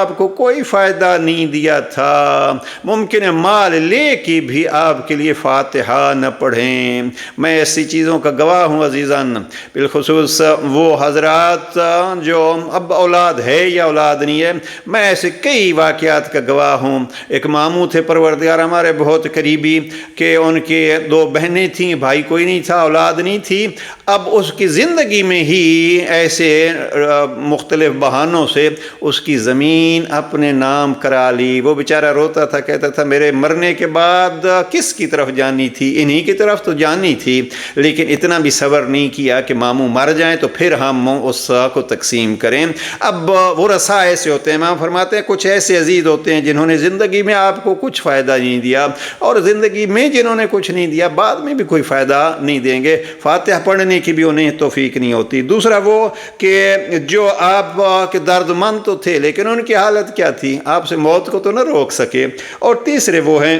آپ کو کوئی فائدہ نہیں دیا تھا، ممکن ہے مال لے کے بھی آپ کے لیے فاتحہ نہ پڑھیں۔ میں ایسی چیزوں کا گواہ ہوں عزیزان، بالخصوص وہ حضرات جو اب اولاد ہے یا اولاد نہیں ہے، میں ایسے کئی واقعات کا گواہ ہوں۔ ایک ماموں تھے پروردگار ہمارے بہت قریبی، کہ ان کے 2 بہنیں تھیں، بھائی کوئی نہیں تھا، اولاد نہیں تھی۔ اب اس کی زندگی میں ہی ایسے مختلف بہانوں سے اس کی زمین اپنے نام کرا لی۔ وہ بیچارہ روتا تھا، کہتا تھا میرے مرنے کے بعد کس کی طرف جانی تھی؟ انہی کی طرف تو جانی تھی، لیکن اتنا بھی صبر نہیں کیا کہ ماموں مر جائیں تو پھر ہم اس کو تقسیم کریں۔ اب وہ رسا ایسے ہوتے ہیں، امام فرماتے ہیں کچھ ایسے عزیز ہوتے ہیں جنہوں نے زندگی میں آپ کو کچھ فائدہ نہیں دیا، اور زندگی میں جنہوں نے کچھ نہیں دیا بعد میں بھی کوئی فائدہ نہیں دیں گے، فاتحہ پڑھنے کی بھی انہیں توفیق نہیں ہوتی۔ دوسرا وہ کہ جو آپ کے درد مند تو تھے لیکن ان کی حالت کیا تھی، آپ سے موت کو تو نہ روک سکے۔ اور تیسرے وہ ہیں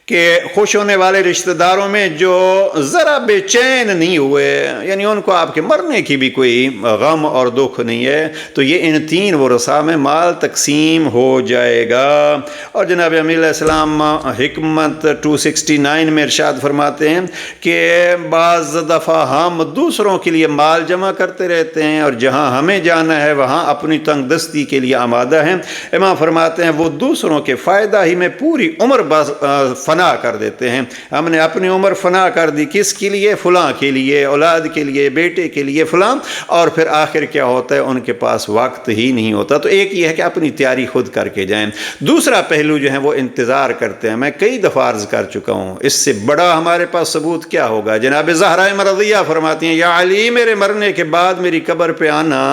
کہ خوش ہونے والے رشتہ داروں میں جو ذرا بے چین نہیں ہوئے، یعنی ان کو آپ کے مرنے کی بھی کوئی غم اور دکھ نہیں ہے، تو یہ ان 3 ورثاء میں مال تقسیم ہو جائے گا۔ اور جناب امیر علیہ السلام حکمت 269 میں ارشاد فرماتے ہیں کہ بعض دفعہ ہم دوسروں کے لیے مال جمع کرتے رہتے ہیں، اور جہاں ہمیں جانا ہے وہاں اپنی تنگ دستی کے لیے آمادہ ہیں۔ امام فرماتے ہیں وہ دوسروں کے فائدہ ہی میں پوری عمر فنا کر دیتے ہیں۔ ہم نے اپنی عمر فنا کر دی، کس کے لیے؟ فلاں کے لیے، اولاد کے لیے، بیٹے کے لیے، فلاں، اور پھر آخر کیا ہوتا ہے؟ ان کے پاس وقت ہی نہیں ہوتا۔ تو ایک یہ ہے کہ اپنی تیاری خود کر کے جائیں۔ دوسرا پہلو جو ہے وہ انتظار کرتے ہیں۔ میں کئی دفعہ عرض کر چکا ہوں، اس سے بڑا ہمارے پاس ثبوت کیا ہوگا؟ جناب زہرا مرضیہ فرماتی ہیں یا علی میرے مرنے کے بعد میری قبر پہ آنا،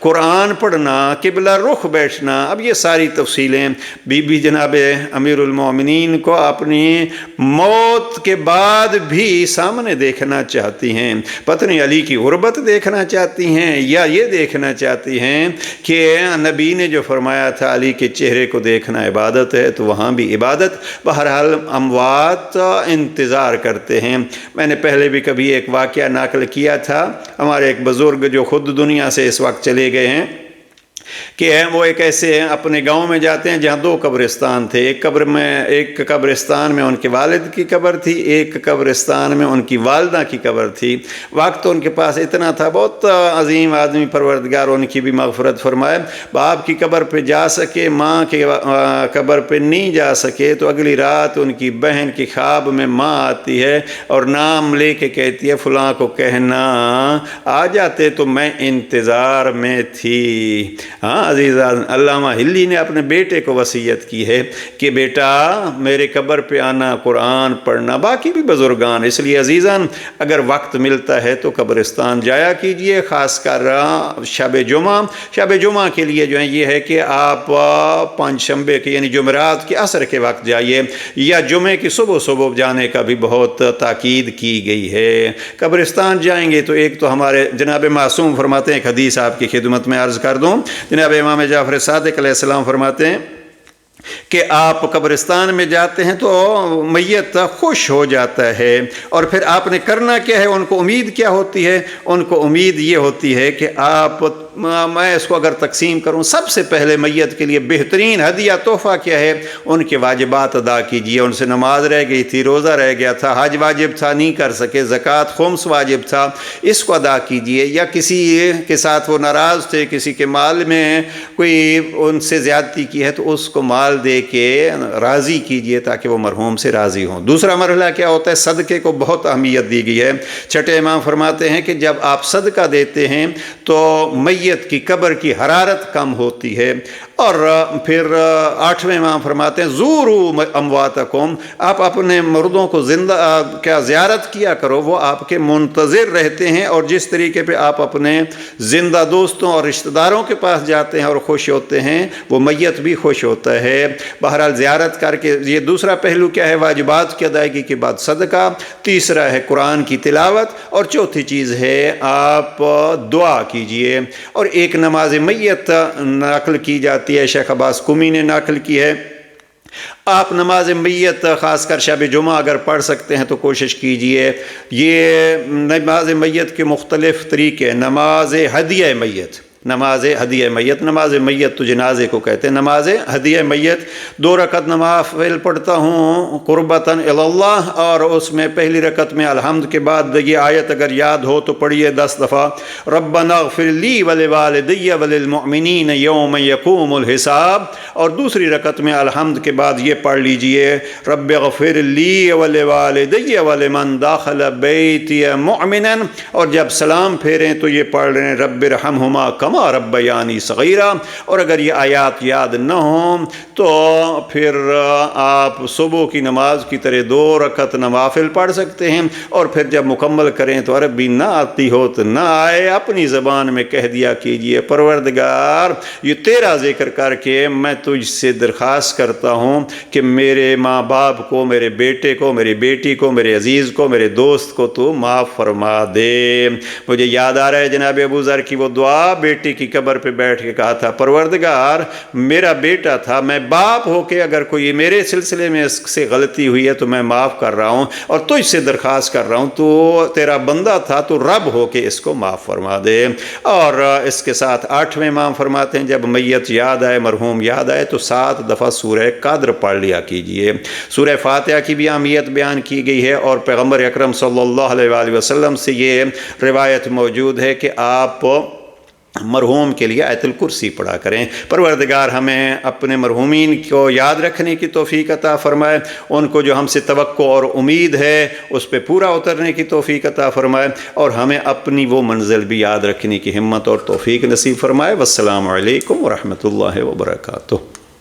قرآن پڑھنا، قبلہ رخ بیٹھنا۔ اب یہ ساری تفصیلیں بی بی جناب امیر المومنین کو اپنی موت کے بعد بھی سامنے دیکھنا چاہتی ہیں۔ پتنی علی کی غربت دیکھنا چاہتی ہیں، یا یہ دیکھنا چاہتی ہیں کہ نبی نے جو فرمایا تھا علی کے چہرے کو دیکھنا عبادت ہے، تو وہاں بھی عبادت۔ بہرحال اموات انتظار کرتے ہیں۔ میں نے پہلے بھی کبھی ایک واقعہ نقل کیا تھا، ہمارے ایک بزرگ جو خود دنیا سے اس وقت چلے گئے ہیں، کہ وہ ایک ایسے اپنے گاؤں میں جاتے ہیں جہاں 2 قبرستان تھے۔ ایک قبرستان میں ان کے والد کی قبر تھی، ایک قبرستان میں ان کی والدہ کی قبر تھی۔ وقت ان کے پاس اتنا تھا، بہت عظیم آدمی، پروردگار ان کی بھی مغفرت فرمائے، باپ کی قبر پہ جا سکے، ماں کی قبر پہ نہیں جا سکے، تو اگلی رات ان کی بہن کی خواب میں ماں آتی ہے اور نام لے کے کہتی ہے فلاں کو کہنا آ جاتے تو میں انتظار میں تھی۔ ہاں عزیزان، علامہ ہلی نے اپنے بیٹے کو وصیت کی ہے کہ بیٹا میرے قبر پہ آنا، قرآن پڑھنا، باقی بھی بزرگان۔ اس لیے عزیزان اگر وقت ملتا ہے تو قبرستان جایا کیجئے، خاص کر شب جمعہ کے لیے جو ہے یہ ہے کہ آپ 5 شنبے کے یعنی جمعرات کے عصر کے وقت جائیے، یا جمعے کی صبح جانے کا بھی بہت تاکید کی گئی ہے۔ قبرستان جائیں گے تو ایک تو ہمارے جناب معصوم فرماتے ہیں، ایک حدیث آپ کی خدمت میں عرض کر دوں، جناب امام جعفر صادق علیہ السلام فرماتے ہیں کہ آپ قبرستان میں جاتے ہیں تو میت خوش ہو جاتا ہے، اور پھر آپ نے کرنا کیا ہے؟ ان کو امید کیا ہوتی ہے؟ ان کو امید یہ ہوتی ہے کہ میں اس کو اگر تقسیم کروں، سب سے پہلے میت کے لیے بہترین ہدیہ تحفہ کیا ہے؟ ان کے واجبات ادا کیجئے۔ ان سے نماز رہ گئی تھی، روزہ رہ گیا تھا، حج واجب تھا نہیں کر سکے، زکوٰۃ خمس واجب تھا، اس کو ادا کیجئے۔ یا کسی کے ساتھ وہ ناراض تھے، کسی کے مال میں کوئی ان سے زیادتی کی ہے، تو اس کو مال دے کے راضی کیجئے تاکہ وہ مرحوم سے راضی ہوں۔ دوسرا مرحلہ کیا ہوتا ہے؟ صدقے کو بہت اہمیت دی گئی ہے۔ چھٹے امام فرماتے ہیں کہ جب آپ صدقہ دیتے ہیں تو میت کی قبر کی حرارت کم ہوتی ہے۔ اور پھر 8ویں امام فرماتے ہیں زوروا امواتکم، آپ اپنے مردوں کو زیارت کیا کرو، وہ آپ کے منتظر رہتے ہیں، اور جس طریقے پہ آپ اپنے زندہ دوستوں اور رشتہ داروں کے پاس جاتے ہیں اور خوش ہوتے ہیں، وہ میت بھی خوش ہوتا ہے۔ بہرحال زیارت کر کے، یہ دوسرا پہلو کیا ہے؟ واجبات کی ادائیگی کے بعد صدقہ، تیسرا ہے قرآن کی تلاوت، اور چوتھی چیز ہے آپ دعا کیجئے۔ اور ایک نماز میت نقل کی جاتی ہے، شیخ عباس قمی نے نقل کی ہے، آپ نماز میت خاص کر شب جمعہ اگر پڑھ سکتے ہیں تو کوشش کیجئے۔ یہ نماز میت کے مختلف طریقے، نماز ہدیہ میت، نماز ہدیہ میت، نماز میت تو جنازے کو کہتے ہیں، نماز ہدیہ میت 2 رکعت نوافل پڑھتا ہوں قربتاً اللہ، اور اس میں پہلی رکعت میں الحمد کے بعد یہ آیت اگر یاد ہو تو پڑھیے 10 دفعہ، ربنا اغفر لی ولوالدی وللمؤمنین یوم یقوم الحساب، اور دوسری رکعت میں الحمد کے بعد یہ پڑھ لیجئے رب اغفر لی ولوالدی ولمن داخل بیتی مؤمنا، اور جب سلام پھیریں تو یہ پڑھ رہے ہیں رب ارحمہما کما ربیانی صغیرا، اور اگر یہ آیات یاد نہ ہوں تو پھر آپ صبح کی نماز کی طرح 2 رکعت نوافل پڑھ سکتے ہیں، اور پھر جب مکمل کریں تو عربی نہ آتی ہو تو نہ آئے، اپنی زبان میں کہہ دیا کیجئے پروردگار یہ تیرا ذکر کر کے میں تجھ سے درخواست کرتا ہوں کہ میرے ماں باپ کو، میرے بیٹے کو، میری بیٹی کو، میرے عزیز کو، میرے دوست کو تو معاف فرما دے۔ مجھے یاد آ رہا ہے جناب ابو ذر کی وہ دعا، بیٹی کی قبر پہ بیٹھ کے کہا تھا پروردگار میرا بیٹا تھا، میں باپ ہو کے اگر کوئی میرے سلسلے میں اس سے غلطی ہوئی ہے تو میں معاف کر رہا ہوں، اور تجھ سے درخواست کر رہا ہوں تو تیرا بندہ تھا تو رب ہو کے اس کو معاف فرما دے۔ اور اس کے ساتھ 8ویں امام فرماتے ہیں جب میت یاد آئے، مرحوم یاد آئے تو 7 دفعہ سورہ قدر پڑھ لیا کیجئے۔ سورہ فاتحہ کی بھی اہمیت بیان کی گئی ہے، اور پیغمبر اکرم صلی اللہ علیہ وآلہ وسلم سے یہ روایت موجود ہے کہ آپ مرحوم کے لیے آیت الکرسی پڑھا کریں۔ پروردگار ہمیں اپنے مرحومین کو یاد رکھنے کی توفیق عطا فرمائے، ان کو جو ہم سے توقع اور امید ہے اس پہ پورا اترنے کی توفیق عطا فرمائے، اور ہمیں اپنی وہ منزل بھی یاد رکھنے کی ہمت اور توفیق نصیب فرمائے۔ والسلام علیکم ورحمۃ اللہ وبرکاتہ۔